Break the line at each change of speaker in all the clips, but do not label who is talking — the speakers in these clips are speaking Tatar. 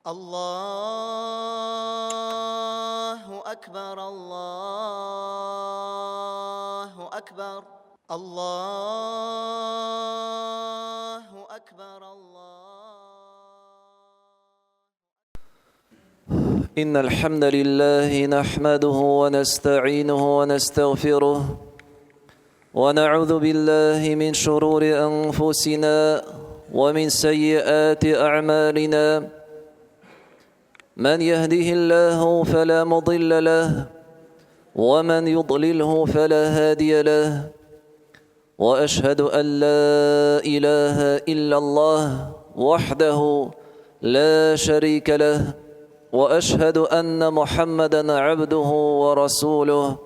الله أكبر الله أكبر الله أكبر
إن الحمد لله نحمده ونستعينه ونستغفره ونعوذ بالله من شرور أنفسنا ومن سيئات أعمالنا من يهده الله فلا مضل له ومن يضلله فلا هادي له وأشهد أن لا إله إلا الله وحده لا شريك له وأشهد أن محمدًا عبده ورسوله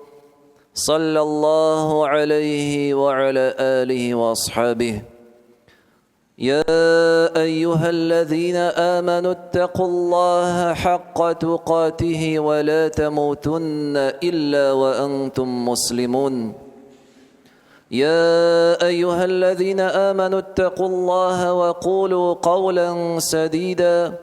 صلى الله عليه وعلى آله وأصحابه يا أيها الذين آمنوا اتقوا الله حق تقاته ولا تموتن إلا وأنتم مسلمون يا أيها الذين آمنوا اتقوا الله وقولوا قولا سديدا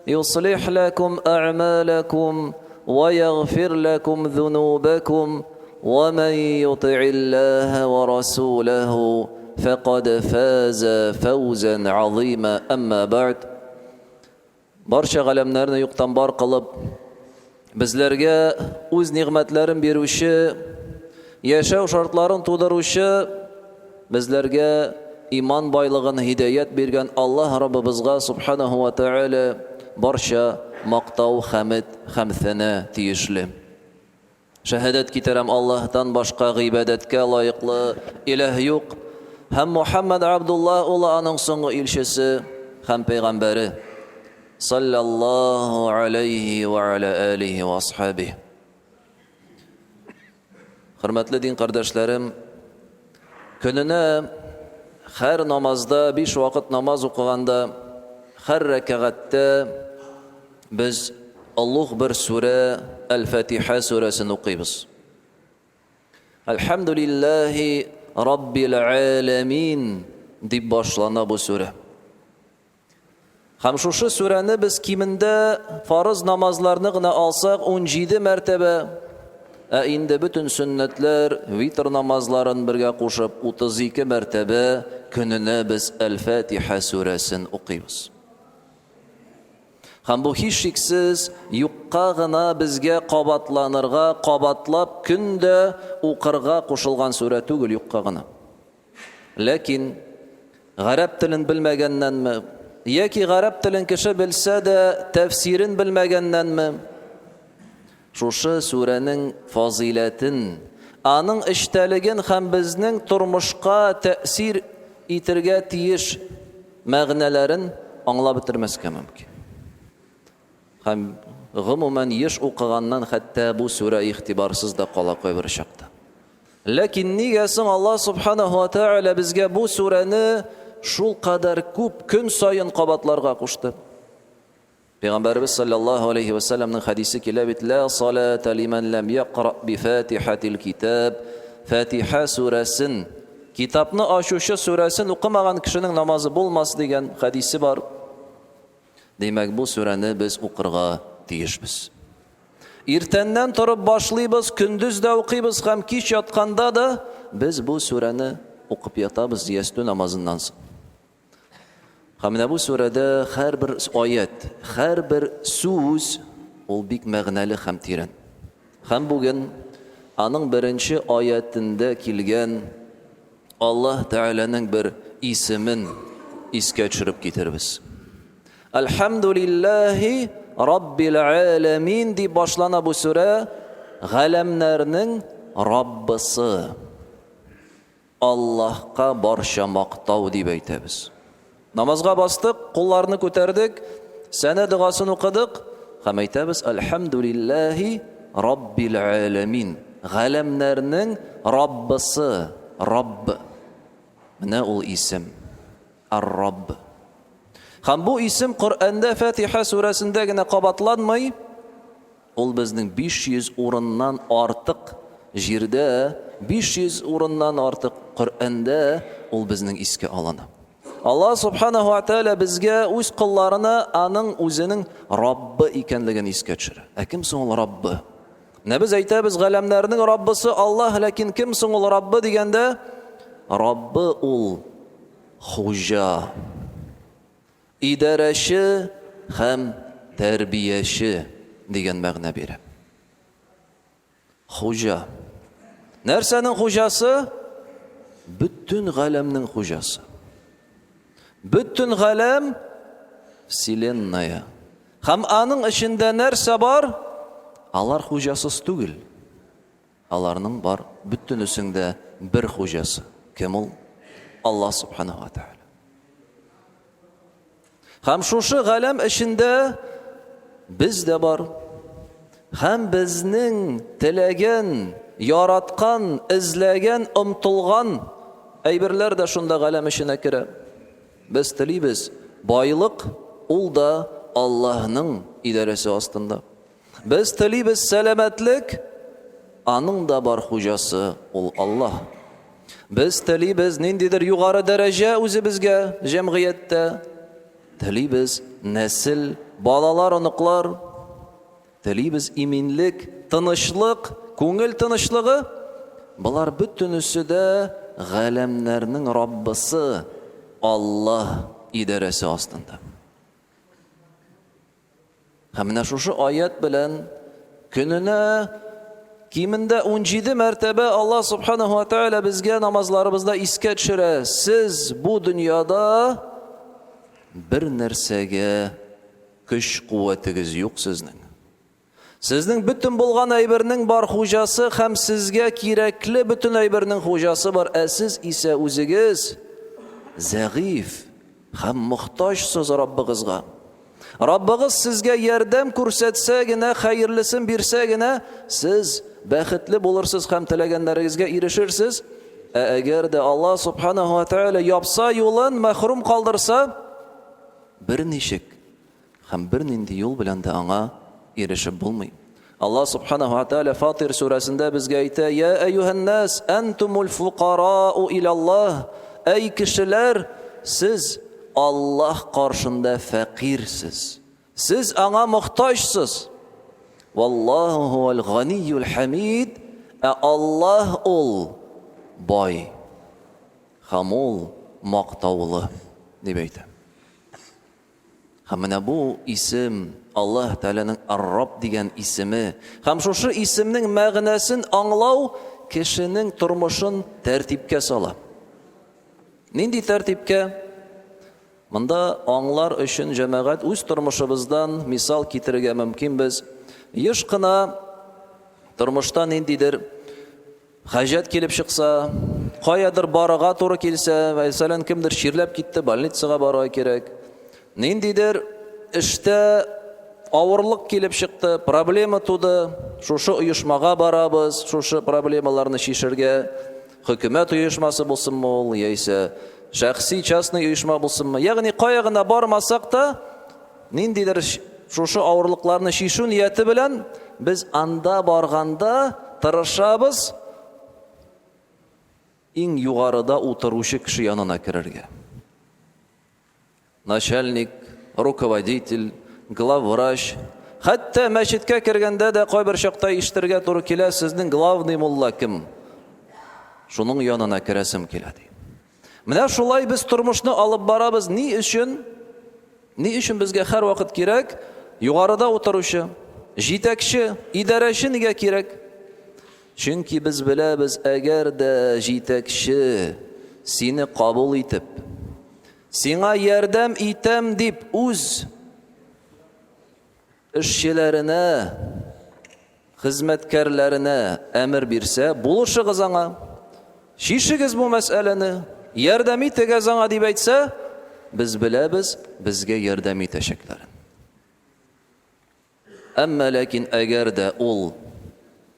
يصلح لكم أعمالكم ويغفر لكم ذنوبكم ومن يطع الله ورسوله فقد فاز فوزا عظيما أما بعد برشا غلمنارنا يقتن بار قلب bizlerge uz nimetlerin beruşu yaşaw şartların tudaruşu bizlerge iman baylığın hidayet bergen Allah Rabbimizga subhanahu wa ta'ala barşa maqtav hamd hamthana tiyishli. Şahadat kitaram Allah'tan başqa ibadatga layiqli ilah yok. Hem Muhammed Abdullah ulu anın soңғы ilşisi hem peygamberi sallallahu aleyhi ve ala alihi ve ashabihi. Hürmetli din kardeşlerim, gününe her namazda 5 vakit namaz okuganda her rekaatda biz Allah bir sure El-Fatiha suresini okuyuz. Elhamdülillahi Rabbil alemin deb başlana bu sure. Hem şu sureni biz kiminde farz namazlarını gına alsak 17 mertebe, indi bütün sünnetler, vitr namazların birge qoşup 32 mertebe gününe biz El-Fatiha suresini okuyuz. Hem bu hiç şeksiz yuqqa gına bizge qabatlanırga, qabatlap günde uqırga qoşulgan sure tugul yuqqa gına. Lakin Arap tilin bilmegenden mi? Yaki Arap tilin kişi bilse de tefsirin bilmegenden mi? Şuşu surenin faziletin, anın işteligin hem bizning turmuşqa tesir itirge tiyiş mağnelerin anlab bitirmeske mümkün. Hem gumumen yiş okuğandan hatta bu sure ihtibarsız da qala qoyur şaqta. Lakin nigesin Allah subhanahu wa ta'ala bizge bu sureni şul kadar küp gün sayın qabatlarga qoştu. Peygamberimiz sallallahu aleyhi ve sellem'nin hadisi kilabit la salata limen lem yaqra bi fatihatil kitab. Fatiha suresin kitapni aşuşu suresin okumagan kişinin namazı bulmaz degan hadisi var. Demek bu sureni biz oqırga tiyishmiz. Ertenden turib başlayız, gündüz de okuyuz, hem kiş yatqanda da biz bu sureni okup yatabız yastü namazından soň. Hem bu surede her bir ayet, her bir söz ol bik mağnalı hem tiren. Hem bugün anın birinci ayetinde kilgen Allah Teala'nın bir ismin iske çürüp getiririz. Elhamdülillahi Rabbil alemin diye başlana bu sure galemlerinin Rabbisi Allah'a barşa maqtav diye aytamiz. Namazga bastık, qollarını ko'tardik, sana duasını okudık, hem aytamiz Elhamdülillahi Rabbil alemin. Galemlerinin Rabbisi, Rabb. Ne ol isim? Ar-Rabb. Hem bu isim Kur'an'da Fatiha suresinde gene qabatlanmay, ol bizning 500 o'rindan ortiq jirde, 500 o'rindan ortiq Kur'an'da ol bizning iske alana. Allah subhanahu wa ta'ala bizga үз кулларына аның үзенең Раббы икәнлеген искә төшерә. Кем соң ул Раббы? Менә без әйтәбез, галәмнәрнең Раббысы Аллаһ, ләкин кем соң ул Раббы дигәндә, Раббы ул хуҗа, идарәче һәм тәрбияче дигән мәгънә бирә. Хуҗа. Нәрсәнең хуҗасы? Бүтән галәмнең хуҗасы. Бүтән галәм вселенная. Һәм аның эчендә нәрсә бар? Алар хуҗасыз түгел. Аларның бар бүтәнесендә бер хуҗасы. Кем ул? Аллаһ субханаһу ва тааля. Һәм шушы галәм эчендә biz дә бар. Һәм безнең теләгән, яраткан, эзләгән, омтылган әйберләр дә шунда галәм эченә керә. Без телибез, байлык ул да Аллаһның идарәсе астында. Без телибез сәламәтлек, аның да бар хуҗасы ул Аллаһ. Без телибез ниндидер югары дәрәҗә үзебезгә җәмгыятьтә. Телибез нәсел, балалар, оныклар. Телибез иминлек, тынычлык, күңел тынычлыгы. Булар бүтәнесе дә галәмнәрнең Раббысы Аллаһ идарәсе астында. Һәм менә шушы аят белән көненә кимендә 17 мәртәбә Аллаһ субханаһу ва тааля безгә намазларыбызда искә төшерә. Сез бу дөньяда бер нәрсәгә көч-куәтегез юк сезнең. Сезнең бүтән булган әйбернең бар хуҗасы һәм сезгә кирәкле бүтән әйбернең хуҗасы бар. Сез исә үзегез зәгыйф һәм мохтаҗсыз Раббыгызга. Раббыгыз сезгә ярдәм күрсәтсә генә, хәерлесен бирсә генә, сез бәхетле булырсыз һәм теләгәннәрегезгә ирешерсез. Әгәр дә Аллаһ субханаһу ва тааля япса юлын, мәхрум калдырса, бер ничек һәм бер нинди юл белән дә аңа ирешеп булмый. Аллаһ субханаһу ва тааля Фатир сүрәсендә безгә әйтә: "Я әйюһән-нас, антумул фуқарау илаллаһ." Эй кешеләр, сез Аллаһ каршында фәкирсез. Сез аңа мохтаҗсыз. Валлаһу хувал ганиюл хамид. Аллаһ ул бай, һәм ул мактаулы дип әйтә. Һәм менә бу исем Аллаһ Тәгаләнең Ар-Рабб дигән исеме. Һәм шушы исемнең мәгънәсен аңлау кешенең тормышын тәртипкә сала. Нинди тәртипкә? Монда аңлар өчен җәмәгать үз тормышыбыздан мисал китерергә мөмкин без. Еш кына тормышта ниндидер хаҗат килеп чыкса, каядыр барырга туры килсә, мәсәлән, кемдер ширләп китте, больницага барырга кирәк. Ниндидер эштә авырлык килеп чыкты, проблема туды, шушы оешмага барабыз, шушы проблемаларны шишергә. Хөкүмәт оешмасы булсынмы ул, яисә шәхси частный оешма булсынмы? Ягъни кая гына бармасак та, ниндидер шушы авырлыкларны шишу нияте белән без анда барганда тырышабыз иң югарыда утыручы кеше янына керергә. Начальник, руководитель, главврач, хәтта мәчеткә кергәндә дә кайбер чакта ишетергә туры килә: "Сезнең главный мулла кем?" Шуның янына керәсем килә ди. Менә шулай без тормышны алып барабыз. Ни өчен? Ни өчен безгә һәр вакыт кирәк югарыда утыручы, җитәкче, идарәче нигә кирәк? Чөнки без беләбез, әгәр дә җитәкче сине кабул итеп, сиңа ярдәм итәм дип үз эшчеләренә, хезмәткәрләренә әмер бирсә, булышыгыз аңа, шишегез бу мәсьәләне, ярдәм итегез аңа дип әйтсә, без беләбез, безгә ярдәм итәчәкләрен. Әмма ләкин әгәр дә ул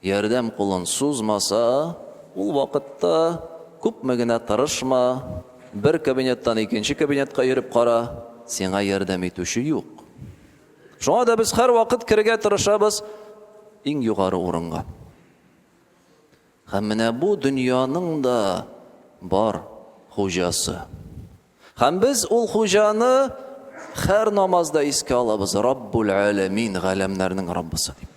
ярдәм кулын сузмаса, ул вакытта күпме генә тырышма, бер кабинеттан икенче кабинетка йөреп кара, сиңа ярдәм итүче юк. Шуңа да без һәр вакыт киргә тырышабыз иң югары урынга. Һәм менә бу дөньяның да бар хуҗасы. Һәм без ул хуҗаны һәр намазда искә алабыз. Раббул аламин, галәмнәрнең Раббысы дип.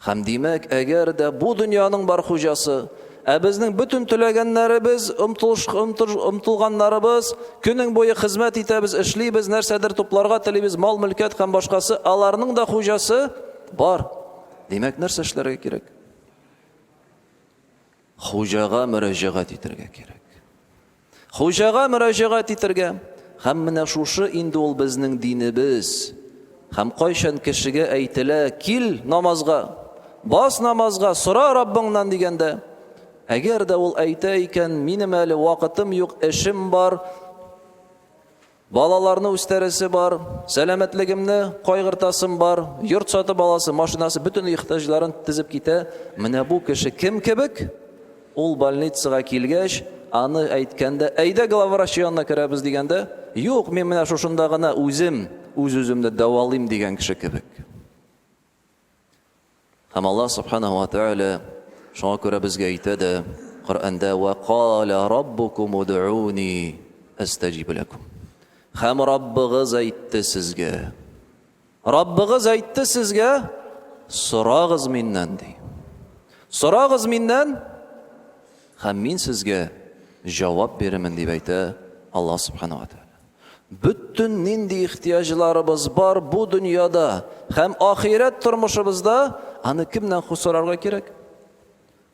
Һәм димәк, әгәр дә бу дөньяның бар хуҗасы, безнең бөтен теләгәннәребез, омтылганнарыбыз, көнең буе хезмәт итәбез, эшлибез, нәрсәдер тупларга телибез, мал, мөлкәт һәм башкасы, аларның да хуҗасы бар. Димәк, нәрсә эшләргә кирәк? Хуҗага мөрәҗәгать итәргә кирәк. Хуҗага мөрәҗәгать итәргә. Һәм менә шушы инде ул безнең динебез. Һәм кайчан кешегә әйтелә, кил намазга, бас намазга, сора Раббыңнан дигәндә, әгәр дә ул әйтә икән, минем әле вакытым юк, эшем бар, балаларны үстерәсе бар, сәламәтлегемне кайгыртасым бар, йорт сатып аласы, машинасы, bütün ихтиҗларын тизеп китә. Менә бу кеше кем кебек? Ул больницага килгәч, аны әйткәндә, әйдә главврач янына керәбез дигәндә, юк, мин менә шушында гына үз-үземне дәвалыйм дигән кеше кебек. Һәм Аллаһ субханаһу ва тааля шуңа күрә безгә әйтә дә Коръәндә: "Ва қала раббукум уд'уни астаҗиб лакум." Һәм Раббыгыз әйтте сезгә. Раббыгыз әйтте сезгә, сорагыз миннән ди. Сорагыз миннән, һәм мин сезгә җавап бирәмен дип әйтә Аллаһ субханаһу ва тааля. Bütün нинди ихтиҗларыбыз бар бу дөньяда һәм ахирет тормышыбызда, аны кемнән сорарга кирәк?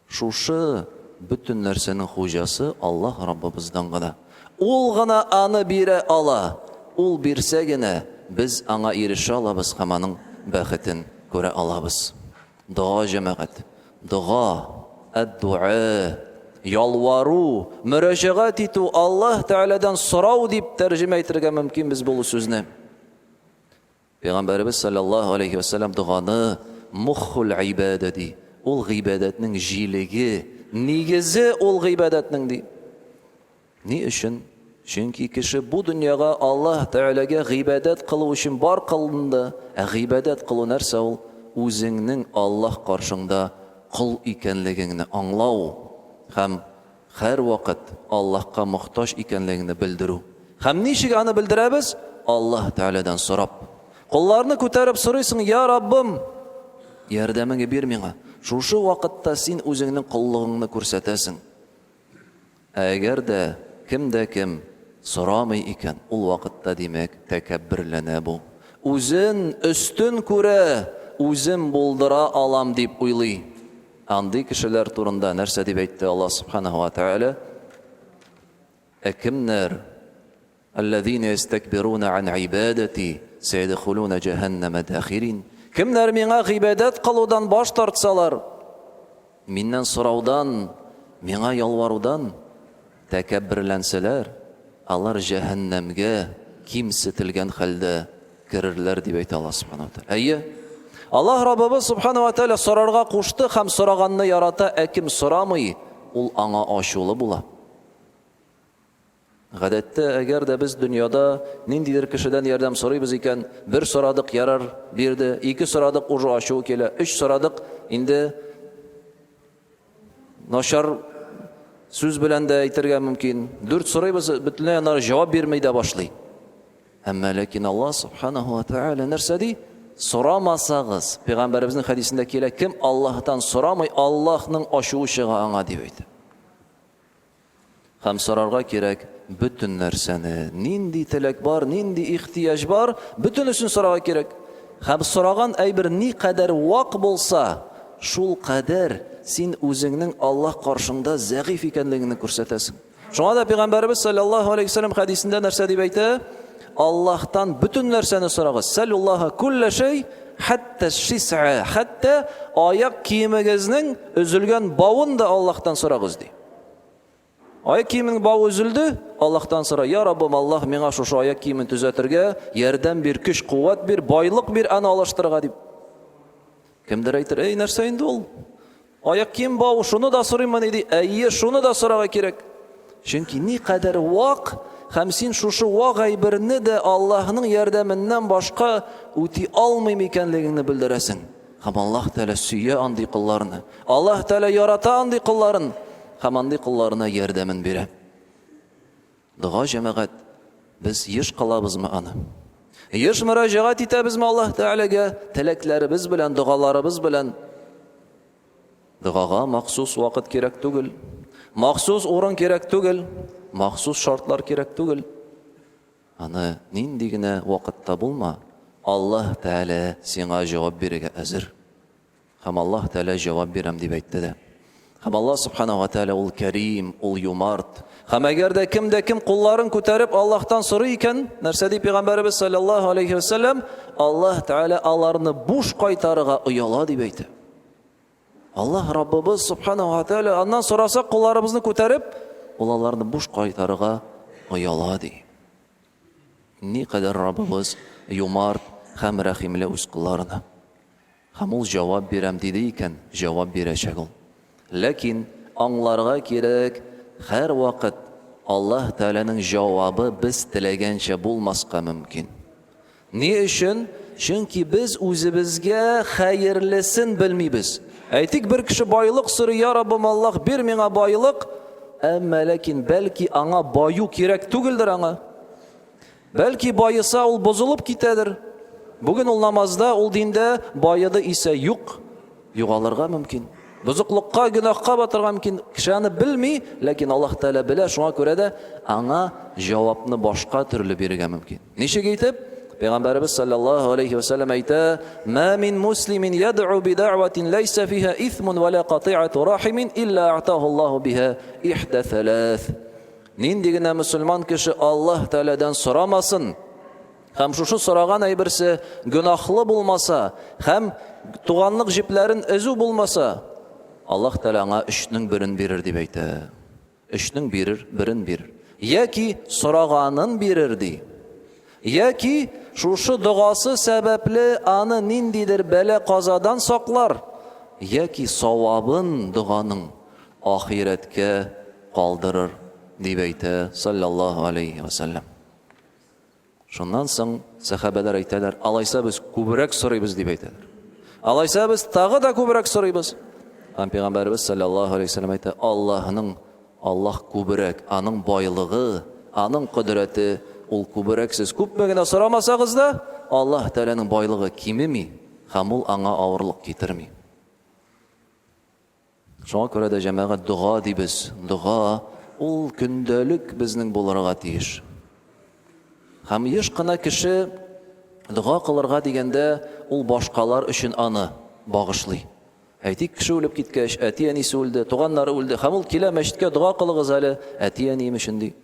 Шушы bütün нәрсәнең хуҗасы Аллаһ Раббыбыздан гына. Ул гына аны бирә ала. Ул бирсә генә без аңа ирешә алабыз һәм аның бәхетен күрә алабыз. Дуа җәмәгать. Дуа, ад-дуа, ялвару, мөрәҗәгать итү, Аллаһ Тәгаләдән сорау дип тәрҗемә итәргә мөмкин без бу сүзне. Пәйгамбәрбез саллаллаһу алейхи ва саллям дуганы мухул ибадә ди. Ул гыйбадәтнең җилеге, нигезе ул гыйбадәтнең ди. Ни өчен? Чөнки кеше бу дөньяга Аллаһ Тәгаләгә гыйбадәт кылу өчен бар кылынды. Гыйбадәт кылу нәрсә ул? Үзеңнең Аллаһ каршында кул икәнлегеңне аңлау һәм һәр вакыт Аллаһка мохтаҗ икәнлегеңне белдерү. Һәм ничек аны белдерәбез? Аллаһ Тәгаләдән сорап. Кулларны күтәреп сорыйсың: "Я Раббым, ярдәмеңне бир миңа." Шушы вакытта син үзеңнең куллыгыңны күрсәтәсең. Әгәр дә кем сорамый икән, ул вакытта димәк тәкәбберләнә бу. Үзен өстен күрә, үзем булдыра алам дип уйлый. Андый кешеләр турында нәрсә дип әйтте Аллаһ субханаһу ва тааля? Әкемнәр аллазина ястакбируна ан ибадати сайдхулуна җаһаннама дахирин. Кемнәр миңа гыйбадәт кылудан баш тартсалар, миннән сораудан, миңа ялварудан тәкәбберләнсәләр, алар җаһаннамга кимсетелгән хәлдә керерләр дип әйтә Аллаһ субханаһу ва тааля. Әйе, Аллаһ Раббыбыз субханаһу ва тааля сорарга кушты һәм сораганны ярата, кем сорамый, ул аңа ачулы була. Гадәттә, әгәр дә без дөньяда ниндидер кешедән ярдәм сорыйбыз икән, бер сорадык, ярар, бирде, ике сорадык, уже ачуы килә, өч сорадык, инде начар сүз белән дә әйтергә мөмкин, дүрт сорыйбыз, бөтенләй аннары җавап бирмәй дә башлый. Әмма ләкин Аллаһ субханаһу ва тааля нәрсә ди? Сорамасагыз, Пәйгамбәребезнең хәдисендә килә, кем Аллаһтан сорамый, Аллаһның ачуы чыга аңа дип әйтә. Һәм сорарга кирәк bütün нәрсәне, нинди теләк бар, нинди ихтиҗ бар, бөтенесен сорарга кирәк. Һәм сораган әйбер ни кадәр вак булса, шул кадәр син үзеңнең Аллаһ каршында зәгыйф икәнлегеңне күрсәтәсең. Шуңа да Пәйгамбәрбез саллаллаһу алейхи ва саллям хәдисендә нәрсә дип әйтә? Аллаһтан bütün нәрсәне сорагыз. Саллаллаһу кулла шей хәтта шис'a, хәтта аяк киемегезнең өзелгән бавын да Аллаһтан сорагыз ди. Аяк киемнең бавы үзелде, Аллаһтан сора: "Я Раббым, Аллаһ миңа шушы аяк киемен төзәтергә ярдәм бир, көч, куәт бир, байлык бир, аны алыштырырга" дип. Кемдер әйтер: "Эй, нәрсә инде ул? Аяк кием бавы, шуны да сорыймын" ди. Әйе, шуны да сорарга кирәк. Чөнки ни кадәр вак, һәм син шушы вак әйберне дә Аллаһның ярдәменнән башка үти алмыйм икәнлегеңне белдерәсең. Һәм Аллаһ Тәгалә сөя андый кулларны. Аллаһ Тәгалә ярата андый кулларын. Һәм андый кулларына ярдәмен бирә. Дуга җәмәгать, без еш кылабызмы аны? Еш мөрәҗәгать итәбезме Аллаһ Тәгаләгә теләкләребез белән, дугаларыбыз белән? Дугага махсус вакыт кирәк түгел, махсус урын кирәк түгел, махсус шартлар кирәк түгел. Аны нинди генә вакытта булма, Аллаһ Тәгалә сиңа җавап бирергә әзер. Һәм Аллаһ Тәгалә җавап бирәм дип әйтте дә. Һәм Аллаһ Субханаһу ва Тәгалә ул Кәрим, ул Юмарт. Һәм әгәр дә кем кулларын күтәреп Аллаһтан сорый икән, нәрсә дип Пәйгамбәрбез саллаллаһу алейхи ва саллям, Аллаһ Тәгалә аларны буш кайтарырга ояла дип әйтте. Аллаһ Раббыбыз Субханаһу ва Тәгалә аннан сорасак кулларыбызны күтәреп, ул аларны буш кайтарырга ояла ди. Никадәр Раббыбыз Юмарт һәм рәхимле үз кулларына. Һәм ул җавап бирәм диде икән, җавап бирәчәк ул. Ләкин аңларга кирәк, һәр вакыт Аллаһ Тәгаләнең җавабы без теләгәнчә булмаска мөмкин. Ни өчен? Чөнки без үзебезгә хәерлесен белмибез. Әйтик, бер кеше байлык сорый, я Раббым Аллаһ, бир миңа байлык, әмма ләкин бәлки аңа баю кирәк түгелдер аңа. Бәлки байыса ул бозылып китәдер. Бүген ул намазда, ул диндә байыды исә югалырга мөмкин. Бузыклыкка, гөнаһка батырга мөмкин. Кеше аны белми, ләкин Аллаһ Тәгалә белә, шуңа күрә дә аңа җавапны башка төрле бирергә мөмкин. Ничек әйтеп? Пәйгамбәрбез саллаллаһу алейхи ва саллям әйтә: "Ма мин муслимин яд'у би дa'ватин лайса фиха ithmun ва ла qati'atu rahimin illa a'tahu Аллаһу биха ихда thalath." Нинди генә мөселман кеше Аллаһ Тәгаләдән сорамасын, һәм шушы сораган әйберсе гөнаһлы булмаса, һәм туганлык җипләрен эзү булмаса, Аллаһ Тәгалә аңа 3нең берен бирер дип әйтә. 3нең берен бирер. Яки сораганын бирер ди. Яки шушы дугасы сәбәпле аны ниндидер бәлә казадан саклар. Яки савабын дуганың ахиреткә калдырыр дип әйтә саллаллаһу алейхи ва саллям. Шуннан соң сахабалар әйтәләр: "Алайса без күбрәк сорыйбыз" дип әйтәләр. Алайса без тагы да күбрәк сорыйбыз. Пәйгамбәрбез саллаллаһу алейхи ва саллям әйтә: Аллаһ күбрәк, аның байлыгы, аның кудрәте ул күбрәк. Сез күпме генә сорамасагыз да, Аллаһ Тәгаләнең байлыгы кимеми, һәм ул аңа авырлык китерми. Шуңа күрә дә җәмәгать дуга дибез. Дуга ул көндәлек безнең булырга тиеш. Һәм еш кына кеше дуга кылырга дигәндә, ул башкалар өчен аны багышлый. Әйтик, кеше үлеп киткәч, әти-әнисе үлде, туганнары үлде, һәм ул килә мәчеткә дуга кылыгыз әле, әти-әнием өчен ди.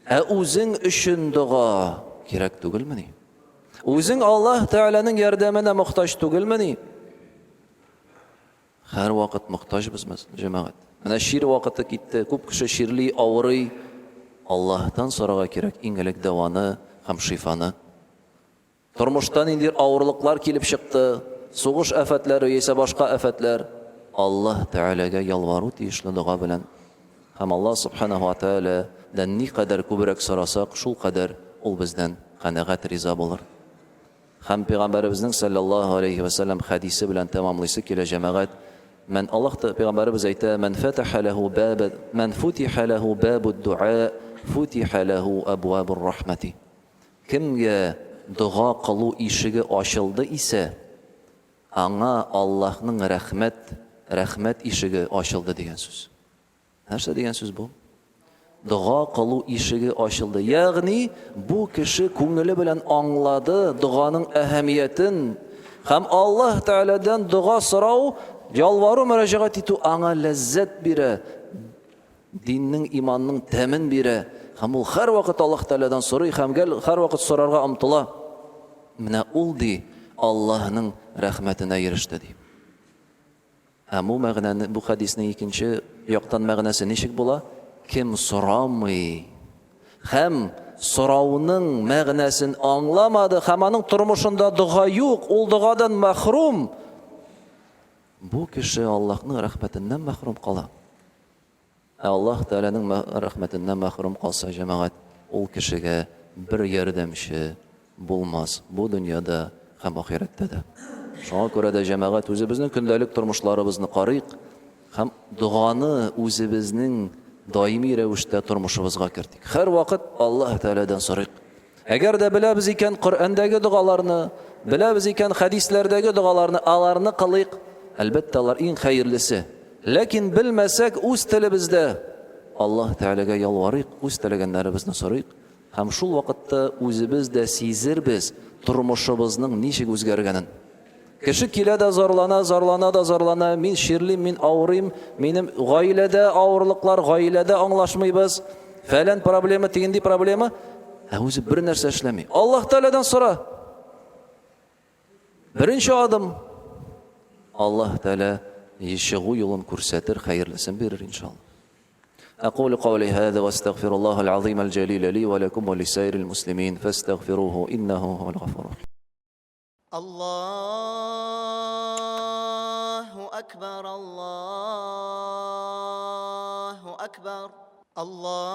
Үзең өчен дуга кирәк түгелмени? Үзең Аллаһ Тәгаләнең ярдәменә мохтаҗ түгелмени? Һәр вакыт мохтаҗбыз җәмәгать. Менә шир вакыты китте, күп кеше ширли, авырый. Аллаһтан сорарга кирәк иң элек дәваны һәм шифаны. Тормыштан инде авырлыклар килеп чыкты, сугыш афәтләре яисә башка афәтләр. Аллаһ Тәгаләгә ялвару тиешле дуга белән. Һәм Аллаһ Субханаһу ва Тәгалә дән ни кадәр күбрәк сорасак, шул кадәр ул бездән канәгать риза булыр. Һәм Пәйгамбәребезнең саллаллаһу алейхи ва саллям хадисе белән тәмамлыйсы килә җәмәгать. Мен Аллаһ Пәйгамбәребез әйтә: "Мен фатаха лаху баба, мен футиха лаху бабуд дуа, футиха лаху абвабур рахмати." Кемгә дуга кылу ишеге ачылды исә, аңа Аллаһның рәхмәт ишеге ачылды дигән сүз. Нәрсә дигән сүз бу? Дуга кылу ишеге ачылды. Ягъни бу кеше күңеле белән аңлады дуганың әһәмиятен. Һәм Аллаһ Тәгаләдән дуга сорау, ялвару, мөрәҗәгать итү аңа ләззәт бирә, диннең, иманның тәмен бирә. Һәм ул һәр вакыт Аллаһ Тәгаләдән сорый, һәм һәр вакыт сорарга омтыла. Менә ул ди Аллаһның рәхмәтенә иреште ди. Һәм бу мәгънәне, бу хадисның икенче яктан мәгънәсе ничек була? Кем сорамый һәм сорауның мәгънәсен аңламады, һәм аның тормышында дуга юк, ул дугадан мәхрум. Бу кеше Аллаһның рәхмәтеннән мәхрум кала. Аллаһ Тәгаләнең рәхмәтеннән мәхрум калса, җәмәгать, ул кешегә бер ярдәмче булмас бу дөньяда һәм ахирәттә дә. Шуңа күрә дә җәмәгать, үзебезнең көндәлек тормышларыбызны карыйк һәм дуганы үзебезнең daimi rəvişdə turmuşumuzğa kirdik. Hər vaqt Allah Teala'dan soraq. Əgər də biləbiz ikən Qur'andakı dualarını, biləbiz ikən hədislərdəki dualarını, alarını qılıq, əlbəttə onlar ən xeyirlisi. Lakin bilməsək öz dilimizdə Allah Teala'ga yalvarıq, öz tilagənlərimizni soraq. Həm şul vaqtda özimiz də sezirbiz turmuşumuzның nişik özgərgənin. Kişi kilada zorlana, min şirlim, min ağrıyım, benim gailede ağırlıklar, gailede anlaşmayız, falan problemi, tindi problemi, özü bir нәрсә эшләми. Allah Teala'dan sonra, birinci adım, Allah Teala yaşığı yolun kursadır, hayırlısın verir inşallah. أقول قولي هذا واستغفر الله العظيم الجليل لي ولكم ولسائر المسلمين فاستغفروه إنه هو الغفور الرحيم.
الله أكبر الله أكبر الله